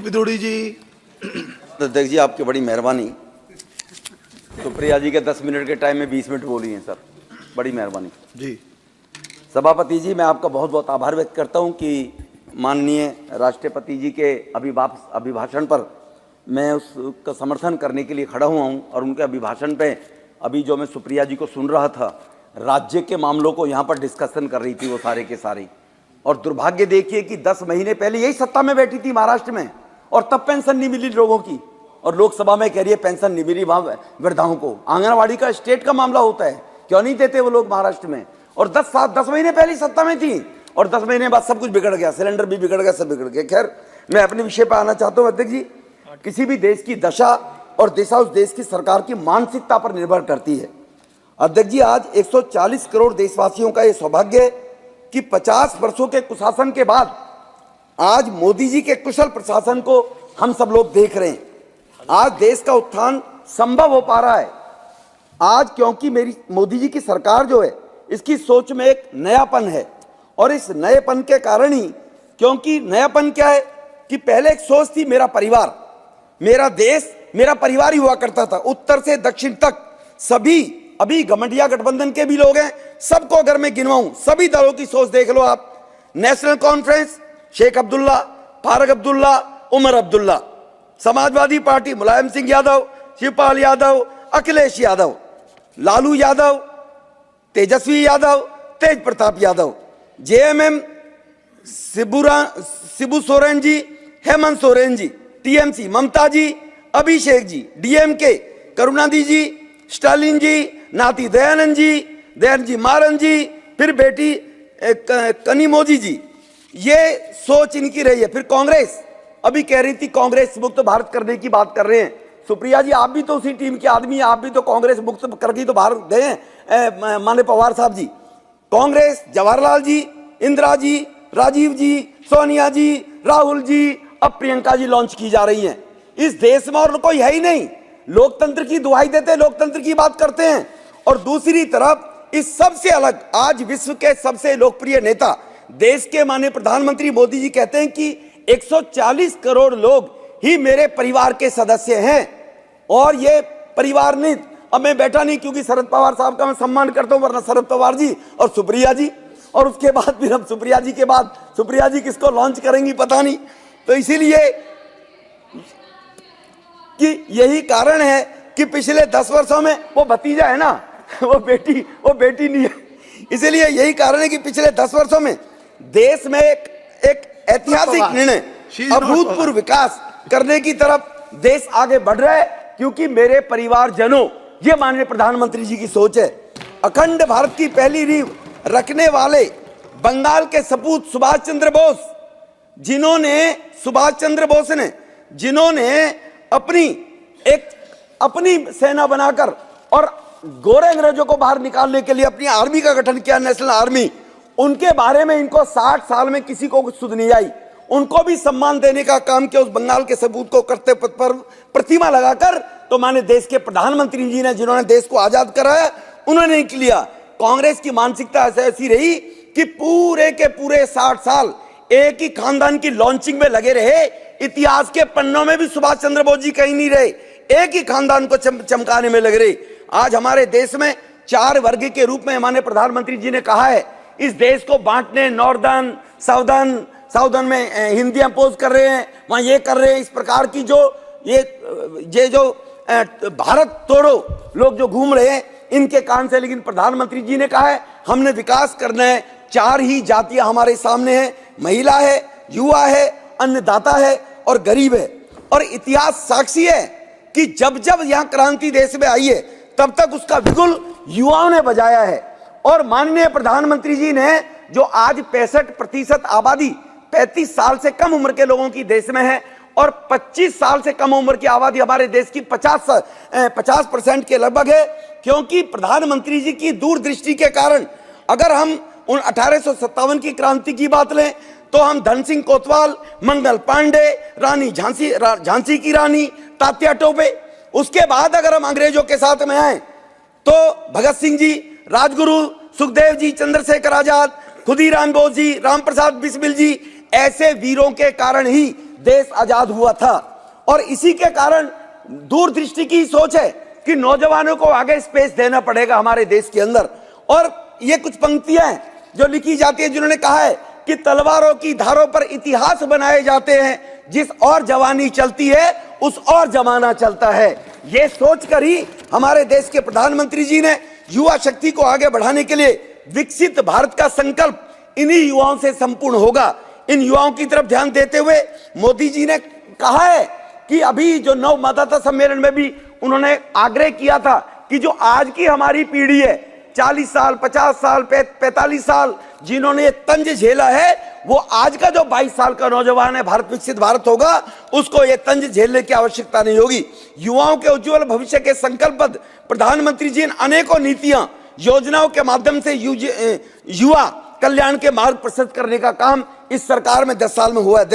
विदोड़ी जी। अध्यक्ष जी, आपकी बड़ी मेहरबानी। सुप्रिया जी के 10 मिनट के टाइम में 20 मिनट बोली हैं सर, बड़ी मेहरबानी जी। सभापति जी, मैं आपका बहुत बहुत आभार व्यक्त करता हूं कि माननीय राष्ट्रपति जी के अभिभाषण पर मैं उसका समर्थन करने के लिए खड़ा हुआ हूं। और उनके अभिभाषण पे अभी जो मैं सुप्रिया जी को सुन रहा था, राज्य के मामलों को यहाँ पर डिस्कशन कर रही थी वो सारे के सारे। और दुर्भाग्य देखिए कि 10 महीने पहले यही सत्ता में बैठी थी महाराष्ट्र में, और तब पेंशन नहीं मिली लोगों की, और लोकसभा में कह रही है पेंशन नहीं मिली वहाँ वृद्धाओं को। आंगनवाड़ी का स्टेट का मामला होता है, क्यों नहीं देते वो लोग महाराष्ट्र में? और 10 महीने पहले सत्ता में थी, और 10 महीने बाद सब कुछ बिगड़ गया, सिलेंडर भी बिगड़ गया, सब बिगड़ गया। खैर, मैं अपने विषय पर आना चाहता हूँ अध्यक्ष जी। किसी भी देश की दशा और दिशा उस देश की सरकार की मानसिकता पर निर्भर करती है। अध्यक्ष जी, आज 140 करोड़ देशवासियों का यह सौभाग्य है कि 50 वर्षों के कुशासन के बाद आज मोदी जी के कुशल प्रशासन को हम सब लोग देख रहे हैं। आज देश का उत्थान संभव हो पा रहा है आज, क्योंकि मेरी मोदी जी की सरकार जो है, इसकी सोच में एक नयापन है। और इस नएपन के कारण ही, क्योंकि नयापन क्या है कि पहले एक सोच थी, मेरा परिवार, मेरा देश, मेरा परिवार ही हुआ करता था, उत्तर से दक्षिण तक सभी। अभी घमंडिया गठबंधन के भी लोग हैं, सबको अगर मैं गिनवाऊं, सभी दलों की सोच देख लो आप। National conference, Sheikh Abdullah, Farooq Abdullah, Omar Abdullah. Samajwadi Party, Mulayam Singh Yadav, Shivpal Yadav, Akhilesh Yadav, Lalu Yadav, Tejashwi Yadav, Tej Pratap Yadav. JMM, Shibu Soren ji, Hemant Soren ji. TMC, Mamata ji, Abhishek ji. DMK, Karunanidhi ji, Stalin ji, नाती दयानंद जी, मारन जी, फिर बेटी कनिमोजी जी। ये सोच इनकी रही है। फिर कांग्रेस अभी कह रही थी कांग्रेस मुक्त भारत करने की बात कर रहे हैं। सुप्रिया जी, आप भी तो उसी टीम के आदमी हैं, आप भी तो कांग्रेस मुक्त करके तो बाहर गए हैं, माननीय पवार साहब जी। कांग्रेस, जवाहरलाल जी, इंदिरा जी, राजीव जी, सोनिया जी, राहुल जी, अब प्रियंका जी लॉन्च की जा रही हैं। इस देश में और कोई है ही नहीं। लोकतंत्र की दुहाई देते, लोकतंत्र की बात करते हैं। और दूसरी तरफ इस सबसे अलग, आज विश्व के सबसे लोकप्रिय नेता, देश के माननीय प्रधानमंत्री मोदी जी कहते हैं कि 140 करोड़ लोग ही मेरे परिवार के सदस्य हैं। और ये परिवार नहीं, अब मैं बैठा नहीं क्योंकि शरद पवार साहब का मैं सम्मान करता हूं, वरना शरद पवार जी और सुप्रिया जी, और उसके बाद फिर हम सुप्रिया जी के बाद सुप्रिया जी किसको लॉन्च करेंगी पता नहीं। तो इसीलिए कि यही कारण है कि पिछले 10 वर्षों में, वो भतीजा है ना, वो बेटी नहीं है, इसीलिए यही कारण है कि पिछले 10 वर्षों में देश में एक ऐतिहासिक निर्णय, अभूतपूर्व विकास करने की तरफ देश आगे बढ़ रहा है। क्योंकि मेरे परिवारजनों, ये माननीय प्रधानमंत्री जी की सोच है। अखंड भारत की पहली नींव रखने वाले बंगाल के सपूत सुभाष चंद्र बोस, जिन्होंने अपनी सेना बनाकर और गोरे अंग्रेजों को बाहर निकालने के लिए अपनी आर्मी का गठन किया, नेशनल आर्मी। उनके बारे में इनको 60 साल में किसी को कुछ सुध नहीं आई। उनको भी सम्मान देने का काम किया, उस बंगाल के सपूत को करते पद पर प्रतिमा लगाकर। तो माने देश के प्रधानमंत्री जी ने, जिन्होंने देश को आजाद कराया, उन्होंने नहीं किया। कांग्रेस की मानसिकता ऐसी रही कि पूरे के पूरे 60 साल एक ही खानदान की लॉन्चिंग में लगे रहे। इतिहास के पन्नों में भी सुभाष चंद्र बोस जी कहीं नहीं रहे, एक ही खानदान को चमकाने में लग रहे। आज हमारे देश में 4 वर्ग के रूप में हमारे प्रधानमंत्री जी ने कहा है, इस देश को बांटने, नॉर्दर्न, साउदर्न में हिंदी इंपोज कर रहे हैं, वहां ये कर रहे हैं। इस प्रकार की जो भारत तोड़ो लोग जो घूम रहे हैं, इनके कारण से। लेकिन प्रधानमंत्री जी ने कहा है हमने विकास करना है। 4 ही जातियां हमारे सामने हैं, महिला है, युवा है, अन्नदाता है और गरीब है। और इतिहास साक्षी है कि जब जब यहां क्रांति देश में आई है, तब तक उसका बिगुल युवाओं ने बजाया है। और माननीय प्रधानमंत्री जी ने जो आज 65% आबादी 35 साल से कम उम्र के लोगों की देश में है, और 25 साल से कम उम्र की आबादी हमारे देश की 50% के लगभग है। क्योंकि प्रधानमंत्री जी की दूरदृष्टि के कारण, अगर हम उन 1857 की क्रांति की बात लें, तो हम धन सिंह कोतवाल, मंगल पांडे, रानी झांसी की रानी, तात्या टोपे। उसके बाद अगर हम अंग्रेजों के साथ में आए तो भगत सिंह जी, राजगुरु, सुखदेव जी, चंद्रशेखर आजाद, खुदीराम बोस जी, राम प्रसाद बिस्मिल जी, ऐसे वीरों के कारण ही देश आजाद हुआ था। और इसी के कारण दूरदृष्टि की सोच है कि नौजवानों को आगे स्पेस देना पड़ेगा हमारे देश के अंदर। और ये कुछ पंक्तियां हैं जो लिखी जाती है, जिन्होंने कहा है कि तलवारों की धारों पर इतिहास बनाए जाते हैं, जिस और जवानी चलती है उस और जमाना चलता है। ये सोचकर ही हमारे देश के प्रधानमंत्री जी ने युवा शक्ति को आगे बढ़ाने के लिए विकसित भारत का संकल्प इन्हीं युवाओं से संपूर्ण होगा। इन युवाओं की तरफ ध्यान देते हुए मोदी जी ने कहा है कि अभी जो नव मतदाता सम्मेलन में भी उन्होंने आग्रह किया था कि जो आज की हमारी पीढ़ी है, 40 साल 50 साल 45 साल जिन्होंने ये तंज झेला है, वो आज का जो 22 साल का नौजवान है, भारत विकसित भारत होगा, उसको ये तंज झेलने की आवश्यकता नहीं होगी। युवाओं के उज्जवल भविष्य के संकल्पबद्ध प्रधानमंत्री जी ने अनेकों नीतियां योजनाओं के माध्यम से युवा कल्याण के मार्ग प्रशस्त करने का काम इस सरकार में 10 साल में हुआ है।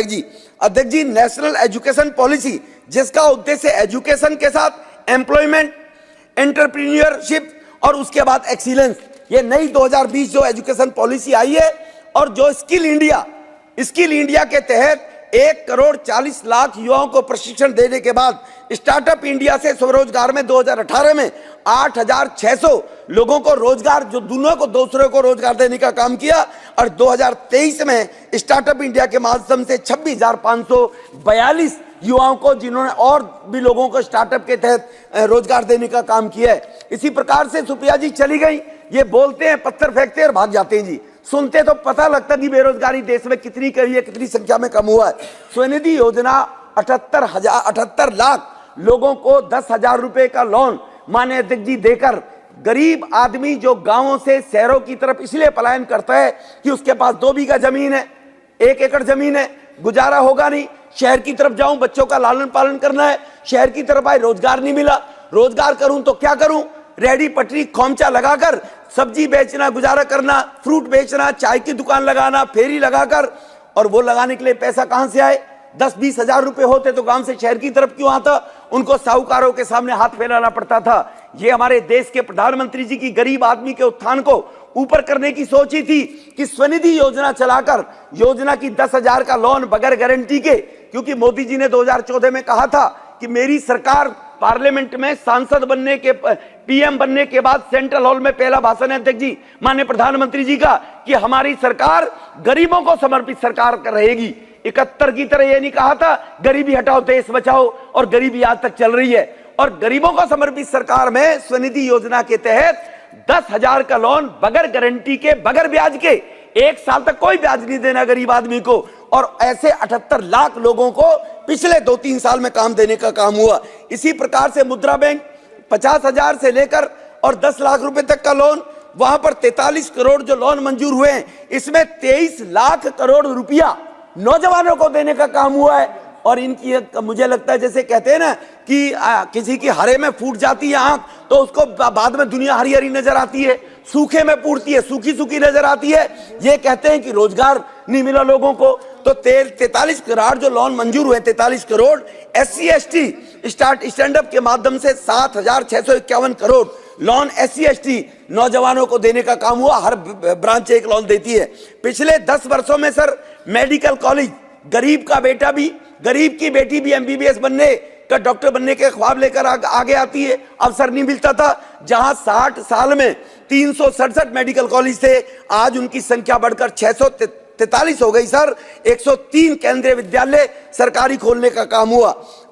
अध्यक्ष जी, नेशनल एजुकेशन पॉलिसी, जिसका उद्देश्य एजुकेशन के साथ एम्प्लॉयमेंट, एंटरप्रेन्योरशिप और उसके बाद एक्सीलेंस, ये नई 2020 जो एजुकेशन पॉलिसी आई है, और जो स्किल इंडिया के तहत 1,40,00,000 युवाओं को प्रशिक्षण देने के बाद स्टार्टअप इंडिया से स्वरोजगार में 2018 में 8,600 लोगों को रोजगार, जो दोनों को दूसरे को रोजगार देने का काम किया। और 2023 में स्टार्टअप इंडिया के माध्यम से 26,542 युवाओं को, जिन्होंने और भी लोगों को स्टार्टअप के तहत रोजगार देने का काम किया है। इसी प्रकार से सुप्रिया जी चली गई, ये बोलते हैं, पत्थर फेंकते हैं और भाग जाते हैं जी। सुनते तो पता लगता कि बेरोजगारी देश में कितनी कमी है, कितनी संख्या में कम हुआ है। स्वनिधि योजना 78 लाख लोगों को 10,000 रुपए का लोन माननीय अध्यक्ष जी देकर, गरीब आदमी जो गांवों से शहरों की तरफ इसलिए पलायन करता है कि उसके पास 2 बीघा जमीन है, 1 एकड़ जमीन है, गुजारा होगा नहीं, शहर की तरफ जाऊं, बच्चों का लालन पालन करना है, शहर की तरफ आए, रोजगार नहीं मिला, रोजगार करूं तो क्या करूं, रेडी पटरी खोमचा लगाकर सब्जी बेचना, गुजारा करना, फ्रूट बेचना, चाय की दुकान लगाना, फेरी लगाकर, और वो लगाने के लिए पैसा कहां से आए? 10-20 हजार रुपए होते तो गांव से शहर की तरफ क्यों आता? उनको साहूकारों के सामने हाथ फैलाना पड़ता था। ये हमारे देश के प्रधानमंत्री जी की गरीब आदमी के उत्थान को ऊपर करने की सोच ही थी कि स्वनिधि योजना चलाकर, योजना की 10,000 का लोन बगैर गारंटी के, क्योंकि मोदी जी ने 2014 में कहा था कि मेरी सरकार पार्लियामेंट में सांसद बनने के, पीएम बनने के बाद सेंट्रल हॉल में पहला भाषण है अध्यक्ष जी माननीय प्रधानमंत्री जी का कि हमारी सरकार गरीबों को समर्पित सरकार रहेगी। 71 की तरह ये नहीं कहा था गरीबी हटाओ देश बचाओ, और गरीबी आज तक चल रही है। और गरीबों को समर्पित सरकार में स्वनिधि योजना के तहत 10,000 का लोन बगैर गारंटी के, बगैर ब्याज के, 1 साल तक कोई ब्याज नहीं देना गरीब आदमी को, और ऐसे 78 लाख लोगों को पिछले 2-3 साल में काम देने का काम हुआ। इसी प्रकार से मुद्रा बैंक 50,000 से लेकर और 10 लाख रुपए तक का लोन, वहां पर 43 करोड़ जो लोन मंजूर हुए हैं, इसमें 23 लाख करोड़ रुपया नौजवानों को देने का काम हुआ है। और इनकी, मुझे लगता है जैसे कहते हैं ना कि किसी की हरे में फूट जाती है आंख, तो उसको बाद में दुनिया हरी हरी नजर आती है, सूखे में फूटती है, सूखी सूखी नजर आती है। ये कहते हैं कि रोजगार नहीं मिला लोगों को, तो 43 करोड़ जो लोन मंजूर हुए, 43 करोड़ SC/ST स्टैंड अप के माध्यम से 7,651 करोड़ लोन SC/ST नौजवानों को देने का काम हुआ। हर ब्रांच एक लोन देती है। पिछले 10 वर्षों में सर मेडिकल कॉलेज, गरीब का बेटा भी, गरीब की बेटी भी MBBS बनने का, डॉक्टर बनने के ख्वाब लेकर आगे आती है, अवसर नहीं मिलता था। जहां 60 साल में 367 मेडिकल कॉलेज थे, आज उनकी संख्या बढ़कर 643 हो गई सर। 103 केंद्रीय विद्यालय सरकारी खोलने का काम हुआ।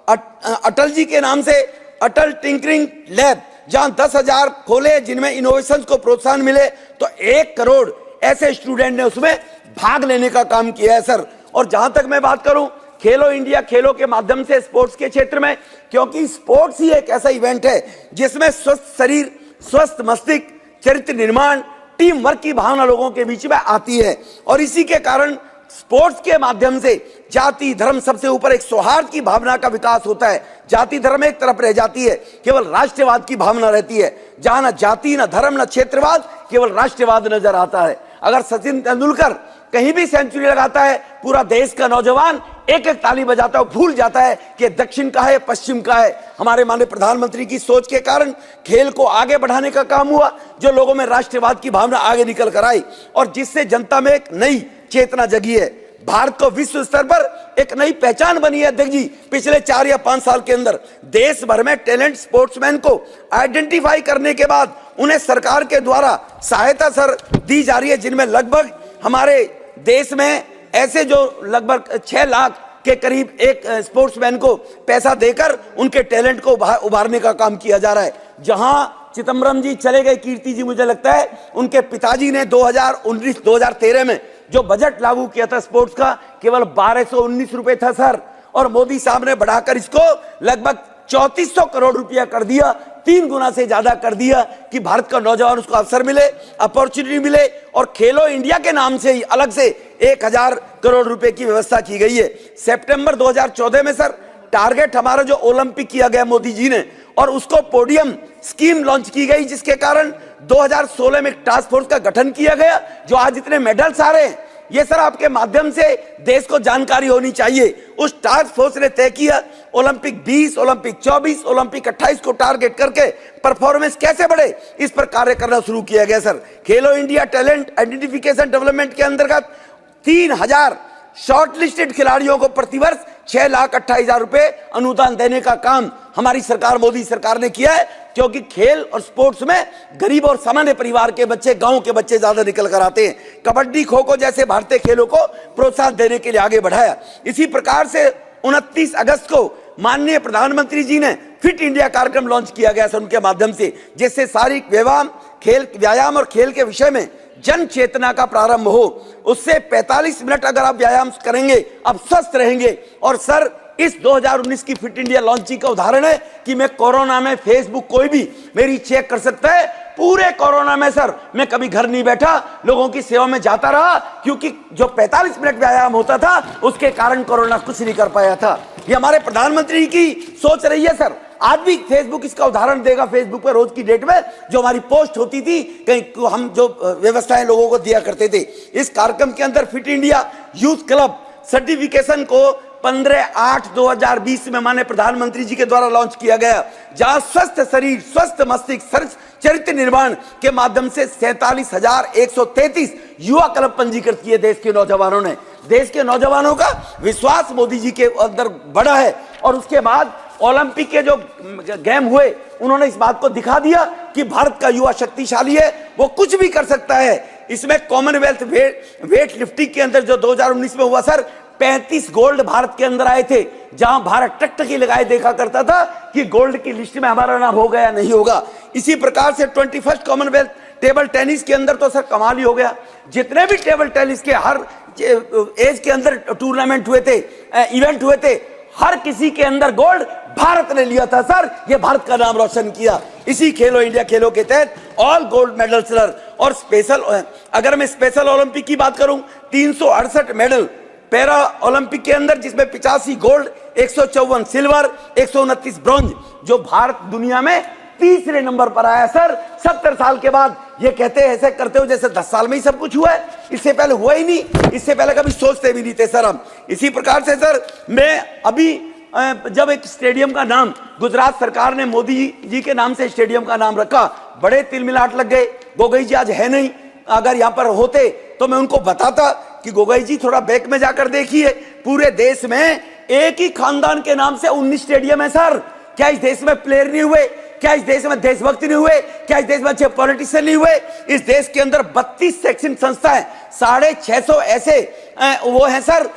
अटल जी के नाम से अटल टिंकरिंग लैब, जहां 10,000 खोले जिनमें इनोवेशन को प्रोत्साहन मिले, तो 1 करोड़ ऐसे स्टूडेंट ने उसमें भाग लेने का काम किया है सर। और जहां तक मैं बात करूं खेलो इंडिया, खेलों के माध्यम से स्पोर्ट्स के क्षेत्र में, क्योंकि स्पोर्ट्स ही एक ऐसा इवेंट है जिसमें स्वस्थ शरीर, स्वस्थ मस्तिष्क, चरित्र निर्माण, टीम वर्क की भावना लोगों के बीच में आती है। और इसी के कारण स्पोर्ट्स के माध्यम से जाति धर्म सबसे ऊपर एक सौहार्द की भावना का विकास होता है। जाति धर्म एक तरफ रह जाती है, केवल राष्ट्रवाद की भावना रहती है। जहां ना जाति, ना धर्म, ना क्षेत्रवाद, केवल राष्ट्रवाद नजर आता है। अगर सचिन तेंदुलकर कहीं भी सेंचुरी लगाता है, पूरा देश का नौजवान एक एक ताली बजाता है, भूल जाता है कि दक्षिण का है, पश्चिम का है। हमारे माननीय प्रधानमंत्री की सोच के कारण खेल को आगे बढ़ाने का काम हुआ, जो लोगों में राष्ट्रवाद की भावना आगे निकल कर आई और जिससे जनता में एक नई चेतना जगी है। भारत को विश्व स्तर पर एक नई पहचान बनी है अध्यक्ष जी। पिछले 4 या 5 साल के अंदर देश भर में टैलेंट स्पोर्ट्समैन को आइडेंटिफाई करने के बाद उन्हें सरकार के द्वारा सहायता सर दी जा रही है, जिनमें लगभग हमारे देश में ऐसे जो लगभग 6 लाख के करीब एक स्पोर्ट्समैन को पैसा देकर उनके टैलेंट को उभारने का काम किया जा रहा है। जहां चिदम्बरम जी चले गए, कीर्ति जी, मुझे लगता है उनके पिताजी ने 2019-2013 में जो बजट लागू किया था स्पोर्ट्स का, केवल 1219 रुपए था सर, और मोदी साहब ने बढ़ाकर इसको लगभग 3400 करोड़ रुपया कर दिया, 3 गुना से ज्यादा कर दिया कि भारत का नौजवान उसको अवसर मिले, अपॉर्चुनिटी मिले। और खेलो इंडिया के नाम से ही अलग से 1000 करोड़ रुपए की व्यवस्था की गई है। सितंबर 2014 में सर टारगेट हमारा जो ओलंपिक किया गया मोदी जी ने, और उसको पोडियम स्कीम लॉन्च की गई, जिसके कारण 2016 में एक टास्क फोर्स का गठन किया गया, जो आज इतने मेडल्स आ रहे हैं। ये सर आपके माध्यम से देश को जानकारी होनी चाहिए। उस टास्क फोर्स ने तय किया ओलंपिक 20, ओलंपिक 24, ओलंपिक 28 को टारगेट करके परफॉर्मेंस कैसे बढ़े, इस पर कार्य करना शुरू किया गया सर। खेलो इंडिया टैलेंट आइडेंटिफिकेशन डेवलपमेंट के अंतर्गत 3000 शॉर्टलिस्टेड खिलाड़ियों को प्रतिवर्ष 6,28,000 रुपए अनुदान देने का काम हमारी सरकार, मोदी सरकार ने किया है, क्योंकि खेल और स्पोर्ट्स में गरीब और सामान्य परिवार के बच्चे, गांव के बच्चे ज्यादा निकल कर आते हैं। कबड्डी, खो खो जैसे भारतीय खेलों को प्रोत्साहन देने के लिए आगे बढ़ाया। इसी प्रकार से 29 अगस्त को माननीय प्रधानमंत्री जी ने फिट इंडिया कार्यक्रम लॉन्च किया गया सर, उनके माध्यम से, जिससे शारीरिक व्यायाम और खेल के विषय में जन चेतना का प्रारंभ हो। उससे 45 मिनट अगर आप व्यायाम करेंगे आप स्वस्थ रहेंगे। और सर इस 2019 की फिट इंडिया लॉन्चिंग का उदाहरण है कि मैं कोरोना में फेसबुक कोई भी मेरी चेक कर सकता है। पूरे कोरोना में सर मैं कभी घर नहीं बैठा, लोगों की सेवा में जाता रहा, क्योंकि जो 45 मिनट व्यायाम होता था उसके कारण कोरोना कुछ नहीं कर पाया था। ये हमारे प्रधानमंत्री की सोच रही है सर। आज भी फेसबुक इसका उदाहरण देगा। फेसबुक पर रोज की डेट में जो हमारी पोस्ट होती थी, कहीं हम जो व्यवस्थाएं लोगों को दिया करते थे, इस कार्यक्रम के अंदर fit India youth club certification को 15/8/2020 में माननीय प्रधानमंत्री जी के द्वारा लॉन्च किया गया, जहां स्वस्थ शरीर, स्वस्थ मस्तिष्क, चरित्र निर्माण के माध्यम से 47,133 युवा क्लब पंजीकृत किए देश के नौजवानों ने। देश के नौजवानों का विश्वास मोदी जी के अंदर बढ़ा है। और उसके बाद ओलंपिक के जो गेम हुए, उन्होंने इस बात को दिखा दिया कि भारत का युवा शक्तिशाली है, वो कुछ भी कर सकता है। इसमें कॉमनवेल्थ वेट लिफ्टिंग के अंदर जो 2019 में हुआ सर, 35 गोल्ड भारत के अंदर आए थे, जहां भारत टकटकी लगाए देखा करता था कि गोल्ड की लिस्ट में हमारा नाम हो गया नहीं होगा। इसी प्रकार से 21st कॉमनवेल्थ टेबल टेनिस के अंदर तो सर कमाल ही हो गया। जितने भी टेबल टेनिस के हर एज के अंदर टूर्नामेंट हुए थे, इवेंट हुए थे, हर किसी के अंदर गोल्ड भारत ने लिया था सर। ये भारत का नाम रोशन किया इसी खेलो इंडिया खेलों के तहत, ऑल गोल्ड मेडल सर। और स्पेशल, अगर मैं स्पेशल ओलंपिक की बात करूं, 368 मेडल पैरा ओलंपिक के अंदर, जिसमें 85 गोल्ड, 154 सिल्वर, 129 ब्रॉन्ज, जो भारत दुनिया में तीसरे नंबर पर आया सर। 70 साल के बाद ये कहते हैं, ऐसे करते हो जैसे 10 साल में ही सब कुछ हुआ है। इससे पहले हुआ ही नहीं, इससे पहले कभी सोचते भी नहीं थे सर हम। इसी प्रकार से सर मैं अभी जब एक स्टेडियम का नाम गुजरात सरकार ने मोदी जी के नाम से स्टेडियम का नाम रखा, बड़े तिलमिलाट लग गए। गोगोई जी आज है नहीं, अगर यहाँ पर होते तो मैं उनको बताता कि गोगोई जी थोड़ा बैक में जाकर देखिए, पूरे देश में एक ही खानदान के नाम से 19 स्टेडियम है सर। क्या इस देश में प्लेयर नहीं हुए? क्या इस देश में देशभक्त नहीं हुए? क्या इस देश में अच्छे पॉलिटिशियन नहीं हुए? इस देश के अंदर 32 शैक्षणिक संस्थाएं, 650 ऐसे वो हैं सर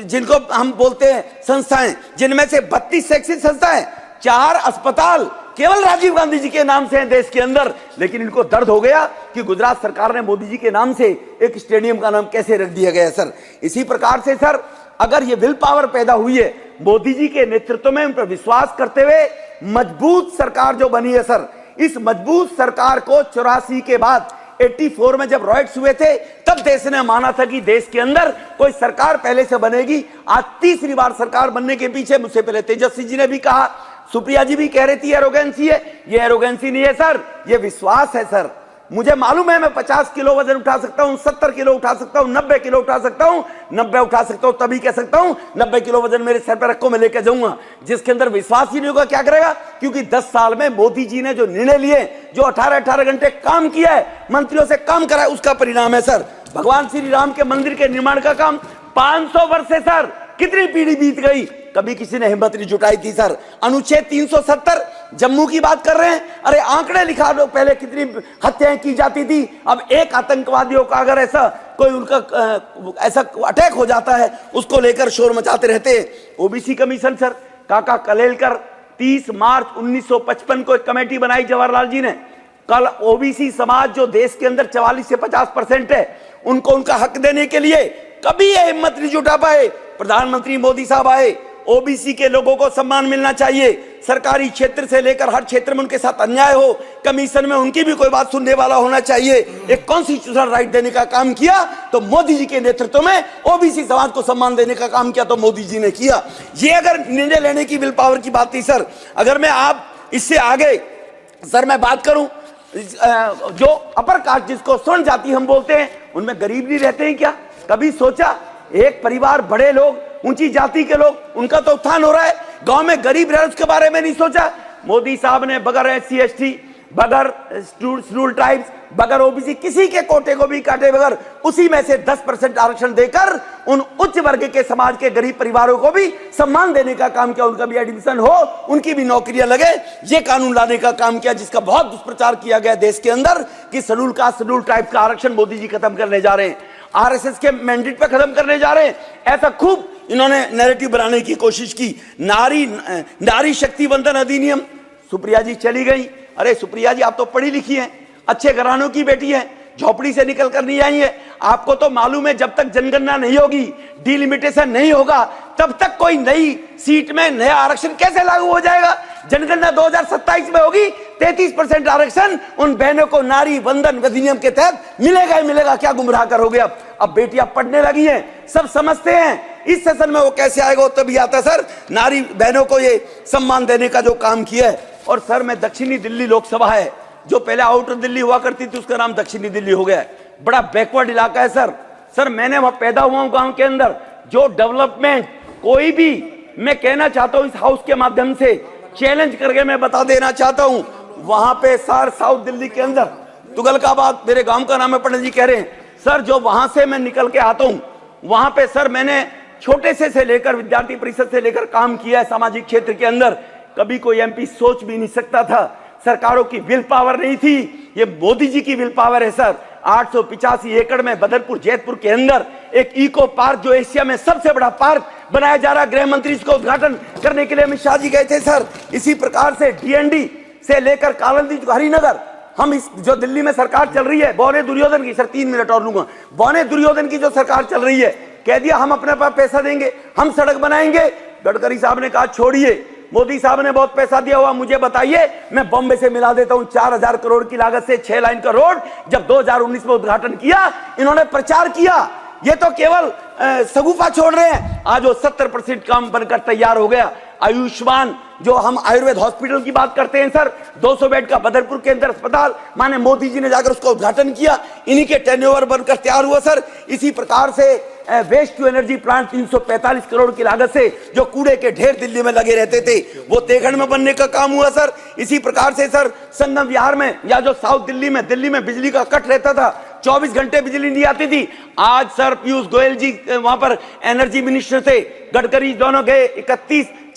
जिनको हम बोलते हैं संस्थाएं, जिनमें से 32 शैक्षणिक संस्थाएं, 4 अस्पताल केवल राजीव गांधी जी के नाम से हैं देश के अंदर। लेकिन इनको दर्द हो गया कि गुजरात सरकार ने मोदी जी के नाम से एक स्टेडियम का नाम कैसे रख दिया गया सर। इसी प्रकार से सर अगर ये विल पावर पैदा हुई है मोदी जी के नेतृत्व में, उन पर विश्वास करते हुए मजबूत सरकार जो बनी है सर, इस मजबूत सरकार को 84 के बाद 84 में जब रॉयट्स हुए थे, तब देश ने माना था कि देश के अंदर कोई सरकार पहले से बनेगी। आज तीसरी बार सरकार बनने के पीछे, मुझसे पहले तेजस्वी जी ने भी कहा, सुप्रिया जी भी कह रही थी एरोगेंसी है। ये एरोगेंसी नहीं है सर, ये विश्वास है सर। मुझे मालूम है मैं 50 किलो वजन उठा सकता हूं, 70 किलो उठा सकता हूं, 90 किलो उठा सकता हूं, 90 उठा सकता हूं, तभी कह सकता हूं 90 किलो वजन मेरे सर पर रखो, मैं लेकर जाऊंगा। जिसके अंदर विश्वास ही नहीं होगा क्या करेगा? क्योंकि 10 साल में मोदी जी ने जो निर्णय लिए, जो 18-18 घंटे काम किया है, मंत्रियों से काम करा है, उसका परिणाम है सर। भगवान श्री राम के मंदिर के निर्माण का काम 500 वर्ष से सर कितनी पीढ़ी बीत गई, कभी किसी ने हिम्मत नहीं जुटाई थी सर। अनुच्छेद 370 जम्मू की बात कर रहे हैं, अरे आंकड़े लिखा लो, पहले कितनी हत्याएं की जाती थी। अब एक आतंकवादियों का अगर ऐसा कोई उनका ऐसा अटैक हो जाता है, उसको लेकर शोर मचाते रहते हैं। ओबीसी कमीशन सर, काका कलेलकर 30 मार्च 1955 को एक कमेटी बनाई जवाहरलाल जी ने। कल ओबीसी समाज जो देश के अंदर 44 से 50% है, उनको उनका हक देने के लिए कभी ये हिम्मत नहीं जुटा पाए। प्रधानमंत्री मोदी साहब आए, ओबीसी के लोगों को सम्मान मिलना चाहिए, सरकारी क्षेत्र से लेकर हर क्षेत्र में उनके साथ अन्याय हो, कमीशन में उनकी भी कोई बात सुनने वाला होना चाहिए, एक कॉन्स्टिट्यूशनल राइट देने का काम किया तो मोदी जी के नेतृत्व में ओबीसी समाज को सम्मान देने का काम किया तो मोदी जी ने किया। ये अगर निर्णय लेने की विल पावर की बात थी सर। अगर मैं आप इससे आगे सर मैं बात करूं, जो अपर कास्ट जिसको स्वर्ण जाति हम बोलते हैं, उनमें गरीब नहीं रहते हैं क्या? कभी सोचा? एक परिवार, बड़े लोग, ऊंची जाति के लोग, उनका तो उत्थान हो रहा है, गांव में गरीब रह उसके बारे में नहीं सोचा। मोदी साहब ने बगैर SC ST, बगैर शेड्यूल्ड ट्राइब्स, बगैर ओबीसी किसी के कोटे को भी काटे बगैर उसी में से 10% आरक्षण देकर उन उच्च वर्ग के समाज के गरीब परिवारों को भी सम्मान देने का काम किया, उनका भी एडमिशन हो, उनकी भी नौकरियां लगे, ये कानून लाने का काम किया, जिसका बहुत दुष्प्रचार किया गया देश के अंदर कि शेड्यूल कास्ट, शेड्यूल ट्राइब्स का आरक्षण मोदी जी खत्म करने जा रहे हैं, RSS के मैंडेट पे खत्म करने जा रहे हैं। ऐसा खूब इन्होंने नैरेटिव बनाने की कोशिश की। नारी शक्ति वंदन अधिनियम, सुप्रिया जी चली गई। अरे सुप्रिया जी, आप तो पढ़ी लिखी हैं, अच्छे घरानों की बेटी है, झोपड़ी से निकल कर नहीं आई है। आपको तो मालूम है जब तक जनगणना नहीं होगी, डिलिमिटेशन नहीं होगा, तब तक कोई नई सीट में नया आरक्षण कैसे लागू हो जाएगा? जनगणना 2027 में होगी, 33% आरक्षण उन बहनों को नारी वंदन अधिनियम के तहत मिलेगा ही मिलेगा। क्या गुमराह करोगे? अब बेटियां पढ़ने लगी हैं, सब समझते हैं। इस सेशन में वो कैसे आएगा, तभी आता सर। नारी बहनों को ये सम्मान देने का जो काम किया है। और सर मैं दक्षिणी दिल्ली लोकसभा है, जो पहले आउटर दिल्ली हुआ करती थी, उसका नाम दक्षिणी दिल्ली हो गया है। बड़ा बैकवर्ड इलाका है सर। मैंने वहां पैदा हुआ हूं गांव के अंदर। जो डेवलपमेंट कोई भी, मैं कहना चाहता हूं इस हाउस के माध्यम से चैलेंज करके मैं बता देना चाहता हूं, वहां पे सर साउथ दिल्ली के अंदर तुगलकाबाद, मेरे गांव का नाम है, पंडित जी कह रहे हैं सर, जो वहां से मैं निकल के आता हूं, वहां पे सर मैंने छोटे से लेकर विद्यार्थी परिषद से लेकर काम किया है सामाजिक क्षेत्र के अंदर। कभी कोई MP सोच भी नहीं सकता था। सरकारों की विल पावर नहीं थी, ये मोदी जी की विल पावर है सर। 885 एकड़ में बदरपुर जैतपुर के अंदर एक इको पार्क, जो एशिया में सबसे बड़ा पार्क बनाया जा रहा है, गृह मंत्री इसको उद्घाटन करने के लिए अमित शाह जी गए थे सर। इसी प्रकार से DND से लेकर कालंदी हरिनगर, हम इस जो दिल्ली में सरकार चल रही है, बौने दुर्योधन की, सर 3 मिनट और लूंगा, बौने दुर्योधन की जो सरकार चल रही है, कह दिया हम अपने पास पैसा देंगे, हम सड़क बनाएंगे। गडकरी साहब ने कहा छोड़िए, मोदी साहब ने बहुत पैसा दिया हुआ, मुझे बताइए, मैं बॉम्बे से मिला देता हूं 4000 करोड़ की लागत से 6 लाइन का रोड। जब 2019 में उद्घाटन किया, इन्होंने प्रचार किया, ये तो केवल सगुफा छोड़ रहे हैं। आज वो 70% काम बनकर तैयार हो गया। आयुष्मान, जो हम आयुर्वेद हॉस्पिटल की बात करते हैं सर, 200 बेड का बदरपुर के अंदर अस्पताल, माने मोदी जी ने जाकर उसका उद्घाटन किया, इन्हीं के टेन्योवर बनकर तैयार हुआ सर। इसी प्रकार से waste to energy plant 345 crore की लागत से जो कूड़े के ढेर दिल्ली में लगे रहते थे, वो तेघड़ में बनने का काम हुआ सर। इसी प्रकार से सर संगम विहार में, या जो साउथ दिल्ली में बिजली का कट रहता था, 24 घंटे बिजली नहीं आती थी। आज सर पीयूष गोयल जी वहां पर एनर्जी मिनिस्टर थे, गडकरी दोनों गए,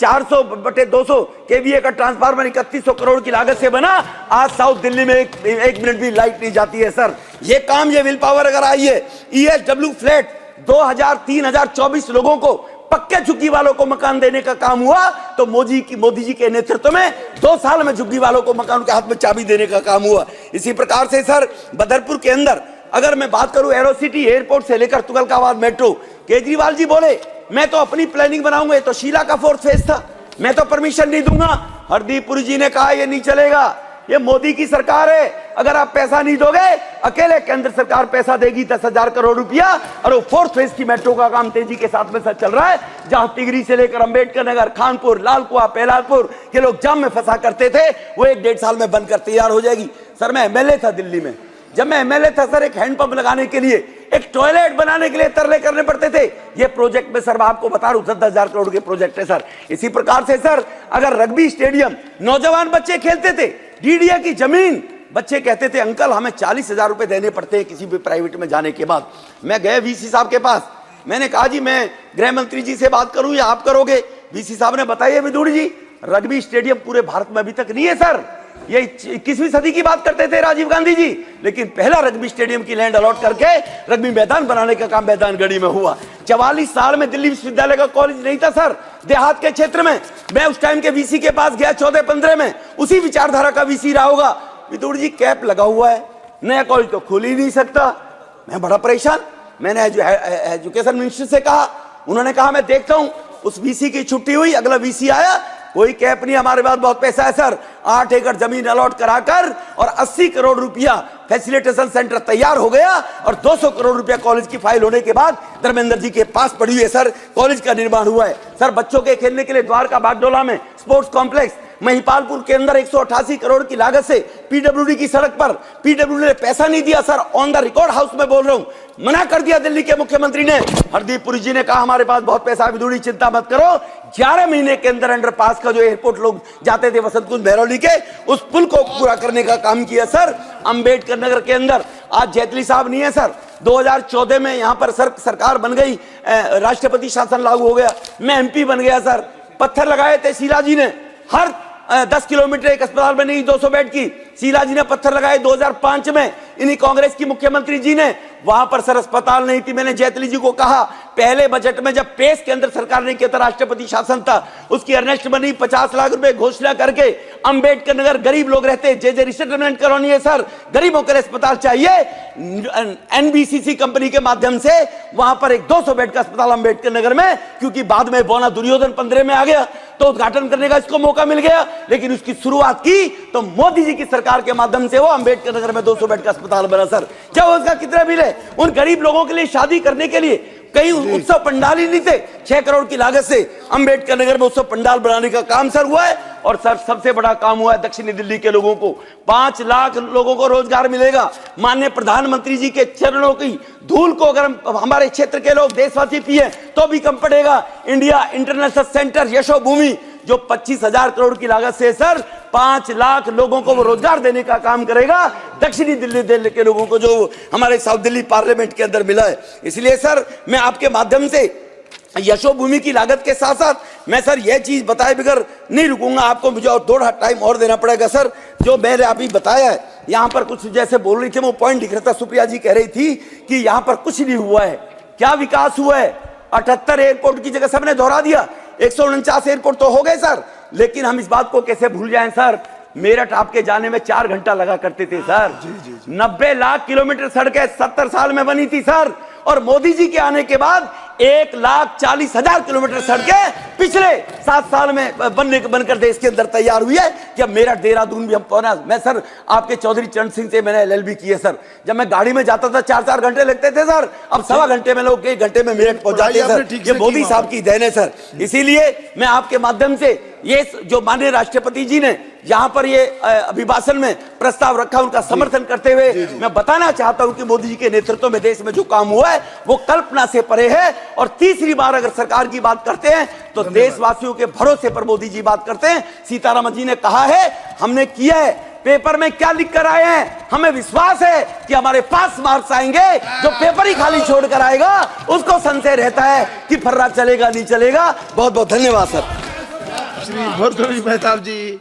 400/200 KVA का ट्रांसफार्मर 3100 करोड़ की लागत से बना। आज साउथ दिल्ली में एक मिनट भी लाइट नहीं जाती है सर। ये काम, ये विल पावर अगर आई है। ESW फ्लैट 2000-3024 लोगों को, पक्के झुग्गी वालों को मकान देने का काम हुआ, तो मोदी जी के नेतृत्व में 2 साल में झुग्गी वालों को मकान के हाथ में चाबी देने का काम हुआ। इसी प्रकार से सर बदरपुर के अंदर अगर मैं बात करूं, एरोसिटी एयरपोर्ट से लेकर तुगलकाबाद मेट्रो, केजरीवाल जी बोले मैं तो अपनी प्लानिंग बनाऊंगा, ये तो शीला का 4th फेज था, मैं तो परमिशन नहीं दूंगा। हरदीप पुरी जी ने कहा ये नहीं चलेगा, ये मोदी की सरकार है, अगर आप पैसा नहीं दोगे, अकेले केंद्र सरकार पैसा देगी 10,000 करोड़ रुपया, और वो 4th फेज की मेट्रो का काम तेजी के साथ में सर चल रहा है। जहां तिगरी से लेकर अंबेडकर नगर, खानपुर, लालकुआ, पेलालपुर के लोग जाम में फंसा करते थे, वो 1-1.5 साल में बनकर तैयार हो जाएगी। सर मैं MLA था दिल्ली में, जब मैं MLA था सर, एक हैंडपंप लगाने के लिए, एक टॉयलेट बनाने के लिए तरले करने पड़ते थे। ये प्रोजेक्ट में सर मैं आपको बता रहा हूं 10,000 करोड़ के प्रोजेक्ट है सर। इसी प्रकार से सर अगर रग्बी स्टेडियम, नौजवान बच्चे खेलते थे, DDA की जमीन, बच्चे कहते थे अंकल हमें 40,000 रुपए देने पड़ते हैं किसी भी प्राइवेट में जाने के बाद। मैं गया VC साहब के पास, मैंने कहा जी मैं गृह मंत्री जी से बात करूं या आप करोगे? वीसी साहब ने बताया विदुर जी रग्बी स्टेडियम पूरे भारत में अभी तक नहीं है सर। ये 21वीं सदी की बात करते थे राजीव गांधी जी, लेकिन पहला रग्बी स्टेडियम की लैंड अलॉट करके रग्बी मैदान बनाने का काम मैदानगढ़ी में हुआ। 44 साल में दिल्ली विश्वविद्यालय का कॉलेज नहीं था सर देहात के क्षेत्र में। मैं उस टाइम के वीसी के पास गया 14-15 में, उसी विचारधारा का वीसी रहा होगा। विदुर जी कैप लगा हुआ है, नया कॉलेज तो खुल ही नहीं सकता। मैं बड़ा परेशान। मैंने एजुकेशन मिनिस्टर से कहा, उन्होंने कहा मैं देखता हूं। उस वीसी की छुट्टी हुई, अगला वीसी आया, कोई कैप नहीं, हमारे पास बहुत पैसा है सर। 8 एकड़ जमीन अलॉट कराकर और 80 करोड़ रुपया फैसिलिटेशन सेंटर तैयार हो गया और 200 करोड़ रुपया कॉलेज की फाइल होने के बाद धर्मेंद्र जी के पास पड़ी हुई है सर। कॉलेज का निर्माण हुआ है सर। बच्चों के खेलने के लिए द्वारका बागडोला में स्पोर्ट्स कॉम्प्लेक्स, महिपालपुर के अंदर 188 करोड़ की लागत से पीडब्ल्यूडी की सड़क पर, पीडब्ल्यूडी ने पैसा नहीं दिया sir. On the record house में बोल रहा हूं, मना कर दिया दिल्ली के मुख्यमंत्री ने। हरदीप पुरी जी ने कहा हमारे पास बहुत पैसा है विदुड़ी, चिंता मत करो। 11 महीने के अंदर अंडरपास का जो एयरपोर्ट लोग जाते थे वसंत कुंज भैरवली के, उस पुल को पूरा करने का काम किया सर। अंबेडकर नगर के अंदर आज जेटली साहब नहीं है सर। 2014 में यहां पर सरकार बन गई, राष्ट्रपति शासन लागू हो गया, मैं एमपी बन गया सर। पत्थर लगाए थे शीला जी ने, हर 10 किलोमीटर एक अस्पताल बनेगी 200 बेड की। शीला जी ने पत्थर लगाए 2005 में, इन्हीं कांग्रेस की मुख्यमंत्री जी ने। वहां पर सर अस्पताल नहीं थी। मैंने जेटली जी को कहा पहले बजट में जब पेश के अंदर सरकार ने किया था, राष्ट्रपति शासन था, उसकी अर्नेस्ट बनी 50 लाख रुपए घोषणा करके अंबेडकर नगर गरीब लोग रहते, जे रिसेटलमेंट कॉलोनी है सर, गरीबों के लिए अस्पताल चाहिए। एनबीसीसी कंपनी के माध्यम से वहां पर एक 200 बेड का अस्पताल अंबेडकर नगर में, क्योंकि बाद में बौना दुर्योधन 15 में आ गया तो उद्घाटन करने का इसको मौका मिल गया। लेकिन उसकी शुरुआत की तो मोदी जी की सरकार के माध्यम से वो अंबेडकर नगर में 200 बेड का अस्पताल बना सर। क्या उसका कितना बिल है? उन गरीब लोगों के लिए शादी करने के लिए कई उत्सव पंडाल ही नहीं थे। 6 करोड़ की लागत से अंबेडकर नगर में उत्सव पंडाल बनाने का काम सर हुआ है। और सर सबसे बड़ा काम हुआ है दक्षिणी दिल्ली के लोगों को 5 लाख लोगों को रोजगार मिलेगा। माननीय प्रधानमंत्री जी के चरणों की धूल को अगर हमारे क्षेत्र के लोग देशवासी पिए तो भी कम पड़ेगा। इंडिया इंटरनेशनल सेंटर यशोभूमि जो 25,000 करोड़ की लागत से सर 5 लाख लोगों को वो रोजगार देने का काम करेगा। दक्षिणी दिल्ली के लोगों को जो हमारे साउथ दिल्ली पार्लियामेंट के अंदर मिला है। इसलिए सर मैं आपके माध्यम से यशोभूमि की लागत के साथ साथ मैं सर यह चीज बताए बगैर नहीं रुकूंगा। आपको मुझे और थोड़ा टाइम और देना पड़ेगा सर। जो मैंने अभी बताया है यहाँ पर कुछ जैसे बोल रही थी वो पॉइंट दिख रहा था, सुप्रिया जी कह रही थी कि यहाँ पर कुछ नहीं हुआ है। क्या विकास हुआ है? 78 एयरपोर्ट की जगह सबने दोहरा दिया, 149 एयरपोर्ट तो हो गए सर। लेकिन हम इस बात को कैसे भूल जाएं सर, मेरठ आपके जाने में 4 घंटा लगा करते थे सर। 90 लाख किलोमीटर सड़कें 70 साल में बनी थी सर। और मोदी जी के आने के बाद 1,40,000 किलोमीटर सड़कें पिछले 7 साल में बनकर देश के अंदर तैयार हुई है। कि अब मेरठ देहरादून भी हम पहुंचा। मैं सर आपके चौधरी चरण सिंह से मैंने LLB की है सर। जब मैं गाड़ी में जाता था 4-4 घंटे लगते थे सर, अब 1.25 घंटे में लोग 1 घंटे में मेरठ पहुंच जाते हैं सर। ये मोदी साहब की देन है सर। इसीलिए मैं आपके माध्यम से ये जो माननीय राष्ट्रपति जी ने यहाँ पर ये अभिभाषण में प्रस्ताव रखा, उनका समर्थन करते हुए मैं बताना चाहता हूं कि मोदी जी के नेतृत्व में देश में जो काम हुआ है वो कल्पना से परे है। और तीसरी बार अगर सरकार की बात करते हैं तो देशवासियों के भरोसे पर मोदी जी बात करते हैं। सीतारामन जी ने कहा है हमने किया है, पेपर में क्या लिख कर आए हैं, हमें विश्वास है कि हमारे पास मार्क्स आएंगे। जो पेपर ही खाली छोड़ कर आएगा उसको संशय रहता है कि फर्रा चलेगा नहीं चलेगा। बहुत बहुत धन्यवाद सर। श्री भर्तृहरि मेहताब जी।